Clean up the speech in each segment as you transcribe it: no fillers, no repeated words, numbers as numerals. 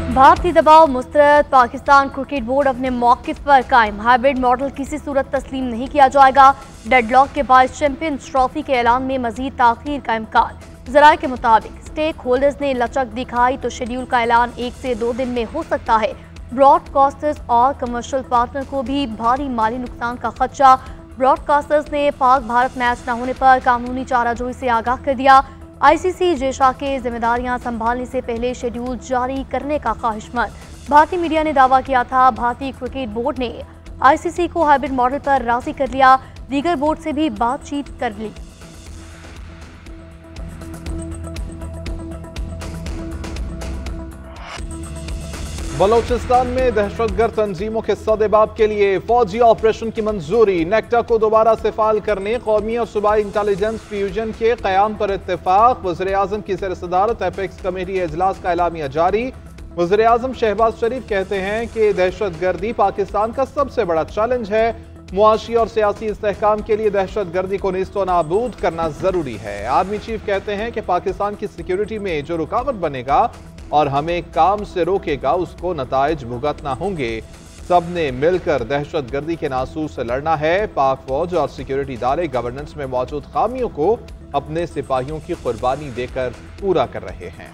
भारतीय दबाव मुस्तरद, Pakistan cricket board अपने मौक़िफ़ पर कायम। हाइब्रिड मॉडल किसी सूरत तस्लीम नहीं किया जाएगा। डेडलॉक के बाद चैंपियंस ट्रॉफी के ऐलान में मजीद ताख़ीर का इम्कान। ज़राए के मुताबिक स्टेक होल्डर्स ने लचक दिखाई तो शेड्यूल का ऐलान 1 से 2 दिन में हो सकता है। ब्रॉडकास्टर्स और कमर्शियल पार्टनर को भी भारी माली नुकसान का खदशा। ब्रॉडकास्टर्स ने पाक भारत मैच न होने पर कानूनी चाराजोई से आगाह कर दिया। आईसीसी जेशा के जिम्मेदारियां संभालने से पहले शेड्यूल जारी करने का ख्वाहिशमंद। भारतीय मीडिया ने दावा किया था भारतीय क्रिकेट बोर्ड ने आईसीसी को हाइब्रिड मॉडल पर राजी कर लिया, दीगर बोर्ड से भी बातचीत कर ली। बलोचिस्तान में दहशतगर्द तंजीमों के सदेबाब के लिए फौजी ऑपरेशन की मंजूरी। नेक्टा को दोबारा से फाल करने कौमी और सूबाई इंटेलिजेंस फ्यूजन के क़याम पर इत्तेफाक। वज़ीर-ए-आज़म की ज़ेर सदारत एपेक्स कमेटी इजलास का एलामिया जारी। वज़ीर-ए-आज़म शहबाज शरीफ कहते हैं कि दहशतगर्दी पाकिस्तान का सबसे बड़ा चैलेंज है। मुआशी और सियासी इस्तेहकाम के लिए दहशतगर्दी को नीस्तो नाबूद करना जरूरी है। आर्मी चीफ कहते हैं कि पाकिस्तान की सिक्योरिटी में जो रुकावट बनेगा और हमें काम से रोकेगा उसको नताइज भुगतना होंगे। सब ने मिलकर दहशतगर्दी के नासूर से लड़ना है। पाक फौज और सिक्योरिटी इदारे गवर्नेंस में मौजूद खामियों को अपने सिपाहियों की कुर्बानी देकर पूरा कर रहे हैं।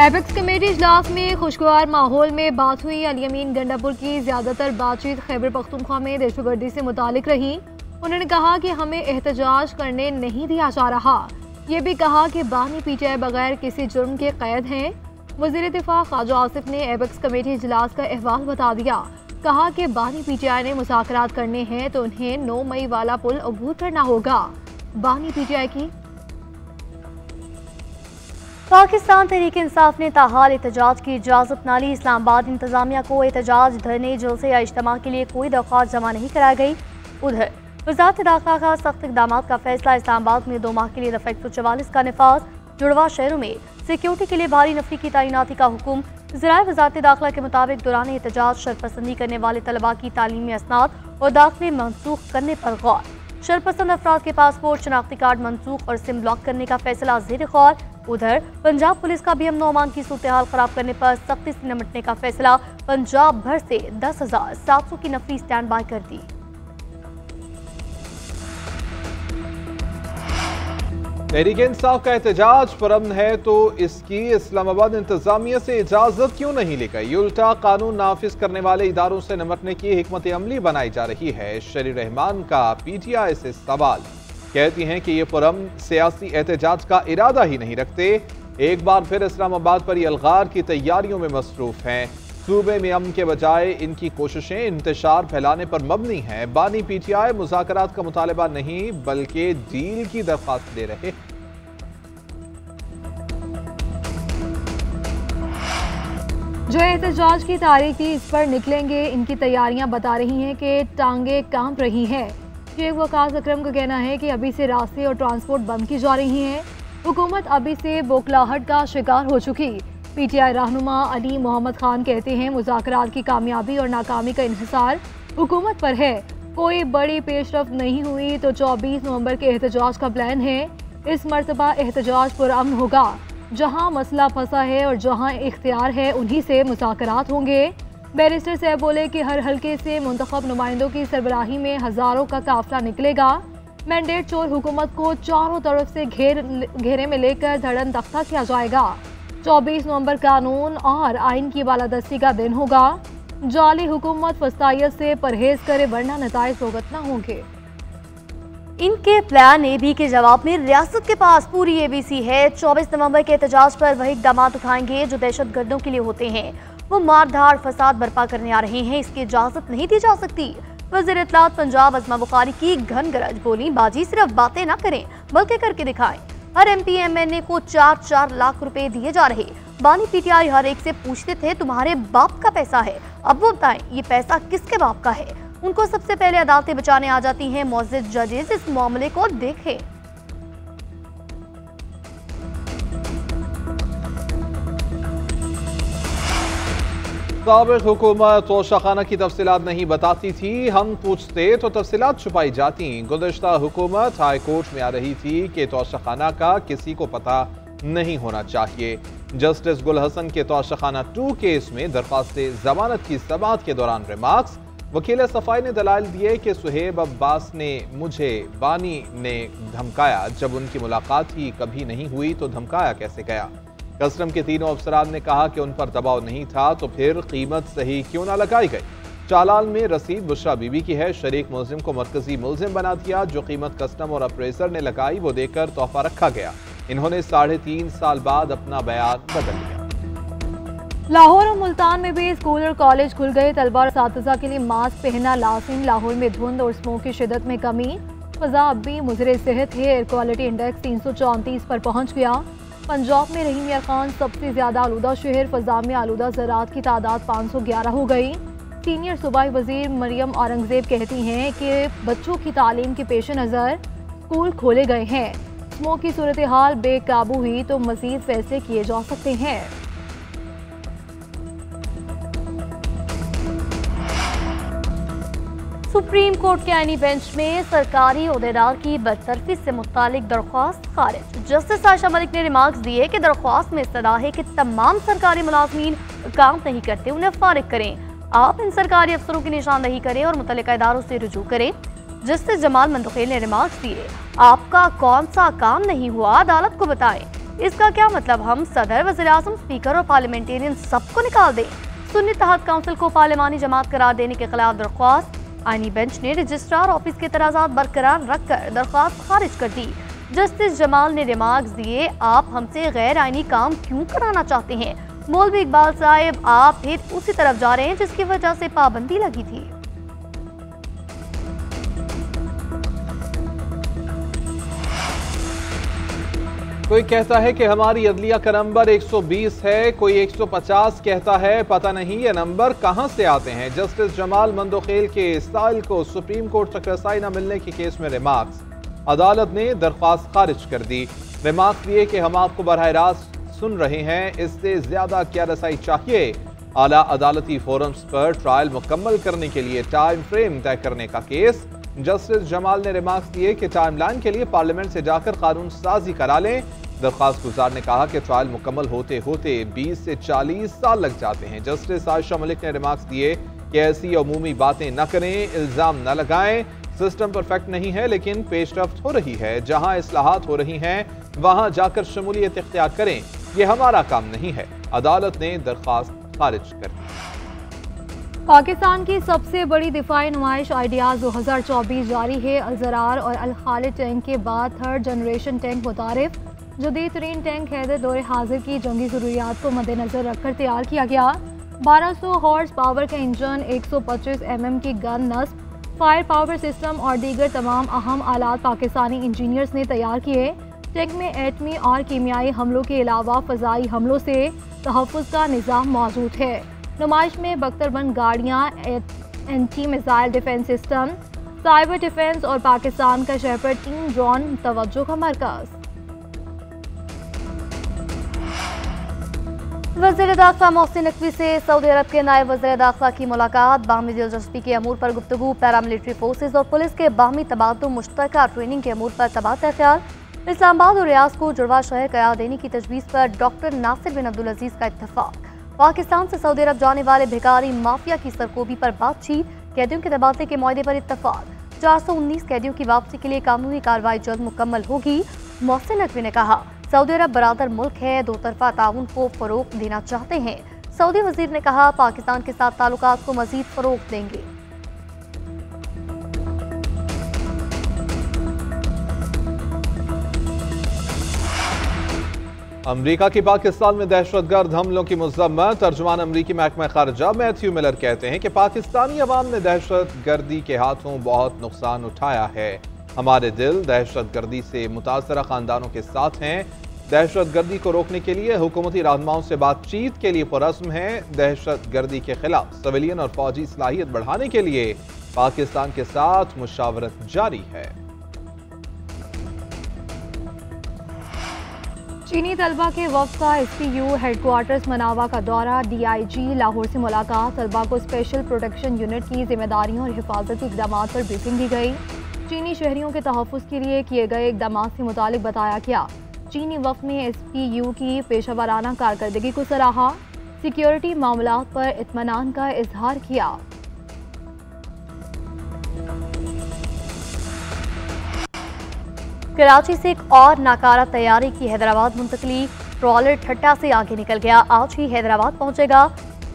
एपेक्स कमेटी इजलास में खुशगवार माहौल में बात हुई। अली अमीन गंडापुर की ज्यादातर बातचीत खैबर पख्तूनख्वा में दहशतगर्दी से मुतालिक रही। उन्होंने कहा कि हमें एहतजाज करने नहीं दिया जा रहा। ये भी कहा कि बानी पीटीआई बगैर किसी जुर्म के कैद हैं। वज़ीर दिफा ख्वाजा आसिफ ने एपेक्स कमेटी इजलास का अहवाल बता दिया। कहा कि बानी पीटीआई ने मुज़ाकरात करने हैं तो उन्हें 9 मई वाला पुल अबूर करना होगा। बानी पीटीआई की पाकिस्तान तहरीक इंसाफ ने ताहाल एहतजाज की इजाज़त न ली। इस्लामाबाद इंतजामिया को एहतजाज, धरने, जलसे या इज्तिमा के लिए कोई दरख्वास्त जमा नहीं कराई गई। उधर वज़ारत दाखिला का सख्त इक़दामात का फैसला। इस्लामाबाद में 2 माह के लिए दफ़ा 144 का निफाज। जुड़वा शहरों में सिक्योरिटी के लिए भारी नफरी की तैनाती का हुक्म। ज़राए वज़ारत दाखिला के मुताबिक दौरान एहतजाज शरपसंदी करने वाले तलबा की तालीमी असनाद और दाखिले मनसूख करने पर गौर। शरपसंद अफराद के पासपोर्ट, शनाख्ती कार्ड मनसूख और सिम ब्लॉक करने का फैसला ज़ेर गौर। उधर पंजाब पुलिस का भी अमन और अमान की सूरत हाल खराब करने पर सख्ती से निपटने का फैसला। पंजाब भर से 10,700 की नफरी स्टैंड बाय कर दी। तहरीक इंसाफ का एहतजाज परअमन है तो इसकी इस्लामाबाद इंतजामिया से इजाजत क्यों नहीं ली गई? उल्टा कानून नाफिज करने वाले इदारों से निपटने की हिकमत अमली बनाई जा रही है। शरी रहमान का पीटीआई से सवाल। कहती हैं कि ये पुरअमन सियासी एहतजाज का इरादा ही नहीं रखते। एक बार फिर इस्लामाबाद पर यलगार की तैयारियों में मसरूफ हैं। सूबे में अमन के बजाय इनकी कोशिशें इंतशार फैलाने पर मबनी हैं। बानी पीटीआई मुज़ाकरात का मुतालबा नहीं बल्कि डील की दरख्वास्त दे रहे। जो एहतजाज की तारीख थी इस पर निकलेंगे, इनकी तैयारियां बता रही हैं कि टांगे कांप रही हैं। शेख वकास अकरम का कहना है कि अभी से रास्ते और ट्रांसपोर्ट बंद की जा रही हैं। हुकूमत अभी से बौखलाहट का शिकार हो चुकी। पीटीआई रहनुमा अली मोहम्मद खान कहते हैं मुज़ाकरात की कामयाबी और नाकामी का इन्हिसार हुकूमत पर है। कोई बड़ी पेशरफ्त नहीं हुई तो 24 नवंबर के एहतजाज का प्लान है। इस मरतबा एहतजाज पुरअमन होगा। जहां मसला फंसा है और जहां इख्तियार है उन्हीं से मुज़ाकरात होंगे। बैरिस्टर साहब बोले कि हर हल्के से मुंतखब नुमाइंदों की सरबराही में हज़ारों का काफिला निकलेगा। मैंडेट चोर हुकूमत को चारों तरफ से घेरे में लेकर धड़न तख्ता किया जाएगा। 24 नवंबर कानून और आइन की बालादस्ती का दिन होगा। जाली हुकूमत फस्तायत से परहेज करे वरना नताइज भुगतना होंगे। इनके प्लान ए बी के जवाब में रियासत के पास पूरी एबीसी है। 24 नवंबर के एहतजाज पर वही इक़दाम उठाएंगे जो दहशतगर्दों के लिए होते हैं। वो मारधाड़ फसाद बर्पा करने आ रहे हैं, इसकी इजाजत नहीं दी जा सकती। वज़ीर इत्तलात पंजाब अज़मा बुखारी की घन गरज बोली, बाजी सिर्फ बातें ना करें बल्कि करके दिखाएं। हर MP MNA को 4-4 लाख रुपए दिए जा रहे। बानी पीटीआई हर एक से पूछते थे तुम्हारे बाप का पैसा है, अब वो बताएं ये पैसा किसके बाप का है। उनको सबसे पहले अदालतें बचाने आ जाती हैं। मुअज़्ज़िज़ जजेस इस मामले को देखें। साबिक़ हुकूमत तोशाखाना की तफसीलात नहीं बताती थी, हम पूछते तो तफसीलात छुपाई जाती। गुज़श्ता हुकूमत हाई कोर्ट में आ रही थी कि तोशाखाना का किसी को पता नहीं होना चाहिए। जस्टिस गुल हसन के तोशाखाना 2 केस में दरख्वास्त जमानत की समाअत के दौरान रिमार्क्स। वकील सफाई ने दलाइल दिए कि सुहेब अब्बास ने मुझे बानी ने धमकाया, जब उनकी मुलाकात ही कभी नहीं हुई तो धमकाया कैसे गया। कस्टम के तीनों अफसरान ने कहा कि उन पर दबाव नहीं था तो फिर कीमत सही क्यों ना लगाई गई। चालान में रसीद बुशरा बीबी की है। शरीक मुलजिम को मरकजी मुलजिम बना दिया। जो कीमत कस्टम और अप्रेसर ने लगाई वो देकर तोहफा रखा गया। इन्होंने 3.5 साल बाद अपना बयान बदल लिया। लाहौर और मुल्तान में भी स्कूल और कॉलेज खुल गए। तलबा और असातिज़ा के लिए मास्क पहनना लाजिम। लाहौर में धुंध और स्मोक की शिदत में कमी। फ़ज़ा अब भी मुज़रे सेहत है। एयर क्वालिटी इंडेक्स 334 पर पहुँच गया। पंजाब में रहीम यार खान सबसे ज़्यादा आलूदा शहर। फ़ज़ा में आलूदा ज़रात की तादाद 511 हो गई। सीनियर सूबाई वज़ीर मरियम औरंगज़ेब कहती हैं कि बच्चों की तालीम के पेश नज़र स्कूल खोले गए हैं। स्मोक की सूरत हाल बेकाबू हुई तो मज़ीद फैसले किए जा सकते हैं। सुप्रीम कोर्ट के आईनी बेंच में सरकारी ओहदेदार की बरतरफी से मुतालिक दरख्वास्त खारिज। जस्टिस आयशा मलिक ने रिमार्क्स दिए कि दरख्वास्त में इस्तदा है कि तमाम सरकारी मुलाजमीन काम नहीं करते, उन्हें फारिग करें। आप इन सरकारी अफसरों की निशानदही करें और मुतल्लिका इदारों से रुजू करें। जस्टिस जमाल मंदखेल ने रिमार्क्स दिए, आपका कौन सा काम नहीं हुआ अदालत को बताएं। इसका क्या मतलब हम सदर, वज़ीर-ए-आज़म, स्पीकर और पार्लियामेंटेरियन सबको निकाल दें। सुन्नी इत्तेहाद काउंसिल को पार्लिमानी जमात करार देने के खिलाफ दरख्वास्त। आईनी बेंच ने रजिस्ट्रार ऑफिस के तराजात बरकरार रखकर दरख्वास्त खारिज कर दी। जस्टिस जमाल ने रिमार्क्स दिए, आप हमसे गैर आईनी काम क्यों कराना चाहते हैं। मौलवी इकबाल साहब, आप फिर उसी तरफ जा रहे हैं जिसकी वजह से पाबंदी लगी थी। कोई कहता है कि हमारी अदलिया का नंबर 120 है, कोई 150 कहता है। पता नहीं ये नंबर कहां से आते हैं। जस्टिस जमाल मंदखेल के स्टाइल को सुप्रीम कोर्ट तक रसाई न मिलने के केस में रिमार्क्स। अदालत ने दरख्वास्त खारिज कर दी। रिमार्क्स दिए कि हम आपको बराह रास्त सुन रहे हैं, इससे ज्यादा क्या रसाई चाहिए। आला अदालती फोरम्स पर ट्रायल मुकम्मल करने के लिए टाइम फ्रेम तय करने का केस। जस्टिस जमाल ने रिमार्क्स दिए कि टाइमलाइन के लिए पार्लियामेंट से जाकर कानून साजी करा लें। दरख्वास्त गुजार ने कहा कि ट्रायल मुकम्मल होते होते 20 से 40 साल लग जाते हैं। जस्टिस आयशा मलिक ने रिमार्क्स दिए कि ऐसी अमूमी बातें न करें, इल्जाम न लगाएं। सिस्टम परफेक्ट नहीं है लेकिन पेशरफ्त हो रही है। जहां इस्लाहात हो रही हैं वहां जाकर शमूलियत इख्तियार करें, ये हमारा काम नहीं है। अदालत ने दरख्वास्त खारिज कर दी। पाकिस्तान की सबसे बड़ी दिफाई नुमाइश आइडियाज़ 2024 जारी है। अल-ज़रार और अल-खालिद टैंक के बाद थर्ड जनरेशन टैंक मुतारिफ। जदीद तरीन टैंक हैदर दौरे हाजिर की जंगी ज़रूरियात को मद्देनज़र रखकर तैयार किया गया। 1200 हॉर्स पावर का इंजन, 125 mm की गन नस्ब, फायर पावर सिस्टम और दीगर तमाम अहम आलात पाकिस्तानी इंजीनियर्स ने तैयार किए। टैंक में एटमी और कीमियाई हमलों के अलावा फ़ज़ाई हमलों से तहफ़्फ़ुज़ का निज़ाम मौजूद है। नुमाइश में बख्तरबंद गाड़ियाँ, anti missile defence system, cyber defence और पाकिस्तान का शहर 3 ड्रोन तवज्जो का मरकज़। वज़ीर दाखिला मोहसिन नकवी से सऊदी अरब के नायब वज़ीर दाखिला की मुलाकात। बाहमी दिलचस्पी के अमूर पर गुफ्तगू। पैरामिलिट्री फोर्सेज और पुलिस के बाहमी तबादुल, मुश्तरका ट्रेनिंग के अमूर पर तबादला ख्याल। इस्लामाबाद और रियाज को जुड़वा शहर करार देने की तजवीज़ पर डॉक्टर नासिर बिन अब्दुल अजीज़ का इत्तफाक। पाकिस्तान से सऊदी अरब जाने वाले भिखारी माफिया की सरकोबी पर बातचीत। कैदियों के तबादले के मुआहदे पर इत्तफाक। 419 कैदियों की वापसी के लिए कानूनी कार्रवाई जल्द मुकम्मल होगी। मोहसिन नकवी ने कहा, सऊदी अरब बरादर मुल्क है, दो तरफा ताउन को फ़रोग़ देना चाहते हैं। सऊदी वज़ीर ने कहा, पाकिस्तान के साथ ताल्लुकात को मज़ीद फ़रोग़ देंगे। अमरीका की पाकिस्तान में दहशतगर्द हमलों की मज़म्मत। तर्जुमान अमरीकी महकमा ख़ारिजा मैथ्यू मिलर कहते हैं कि पाकिस्तानी अवाम ने दहशत गर्दी के हाथों बहुत नुकसान उठाया है। हमारे दिल दहशत गर्दी से मुतासरा ख़ानदानों के साथ हैं। दहशत गर्दी को रोकने के लिए हुकूमती रहनुमाओं से बातचीत के लिए पुरज़्म हैं। दहशत गर्दी के खिलाफ सिविलियन और फौजी सलाहियत बढ़ाने के लिए पाकिस्तान के साथ मुशावरत जारी है। चीनी तलबा के वफ़द का SPU हेडक्वार्टर्स मनावा का दौरा। DIG लाहौर से मुलाकात। तलबा को स्पेशल प्रोटेक्शन यूनिट की जिम्मेदारियों और हिफाजती इक़दाम पर ब्रीफिंग दी गई। चीनी शहरियों के तहफ़्फ़ुज़ के लिए किए गए इक़दाम से मुतालिक बताया गया। चीनी वफ़द ने SPU की पेशेवराना कारकर्दगी को सराहा, सिक्योरिटी मामलात पर इत्मीनान का इजहार किया। कराची से एक और नाकारा तैयारी की हैदराबाद मुंतकली, ट्रॉलर ठट्टा से आगे निकल गया, आज ही हैदराबाद पहुंचेगा।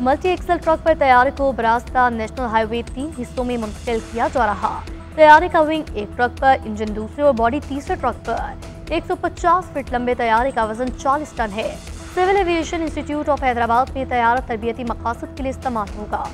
मल्टी एक्सल ट्रक पर तैयारे को बरास्ता नेशनल हाईवे 3 हिस्सों में मुंतकिल किया जा रहा। तैयारे का विंग एक ट्रक पर, इंजन दूसरे और बॉडी तीसरे ट्रक पर। 150 फीट लंबे तैयारे का वजन 40 टन है। Civil aviation institute of Hyderabad में तैयारा तरबियती मकासद के लिए इस्तेमाल होगा।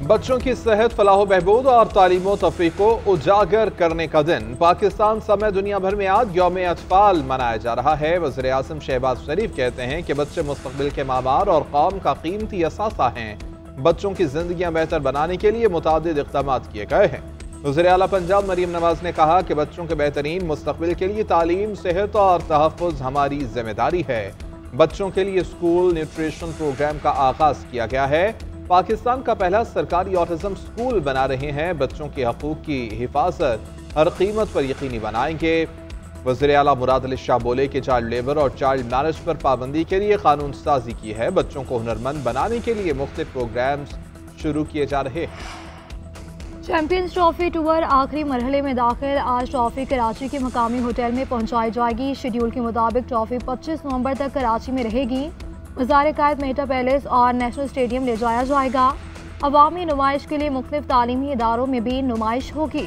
बच्चों की सेहत, फलाह बहबूद और तालीम तफरीक को उजागर करने का दिन पाकिस्तान समेत दुनिया भर में आज यौम अतफाल मनाया जा रहा है। वज़ीर आज़म शहबाज शरीफ कहते हैं कि बच्चे मुस्तक़बिल के मामार और कौम का कीमती असासा हैं। बच्चों की जिंदगियां बेहतर बनाने के लिए मुतादिद इक़दाम किए गए हैं। वज़ीर आला पंजाब मरीम नवाज ने कहा कि बच्चों के बेहतरीन मुस्तक़बिल के लिए तालीम, सेहत और तहफ़्फ़ुज़ हमारी जिम्मेदारी है। बच्चों के लिए स्कूल न्यूट्रिशन प्रोग्राम का आगाज किया गया है। पाकिस्तान का पहला सरकारी ऑटिज्म स्कूल बना रहे हैं। बच्चों के हकूक की हिफाजत हर कीमत पर यकीनी बनाएंगे। वज़ीर आला मुराद अली शाह बोले कि चाइल्ड लेबर और चाइल्ड मैरिज पर पाबंदी के लिए कानून साजी की है। बच्चों को हुनरमंद बनाने के लिए मुख्तलिफ प्रोग्राम्स शुरू किए जा रहे हैं। चैंपियंस ट्रॉफी टूर आखिरी मरहले में दाखिल, आज ट्रॉफी कराची के मकामी होटल में पहुंचाई जाएगी। शेड्यूल के मुताबिक ट्रॉफी 25 नवंबर तक कराची में रहेगी। वज़ार-ए-कायद मेहता पैलेस और नेशनल स्टेडियम ले जाया जाएगा। अवामी नुमाइश के लिए मुख्तलिफ तालीमी इदारों में भी नुमाइश होगी।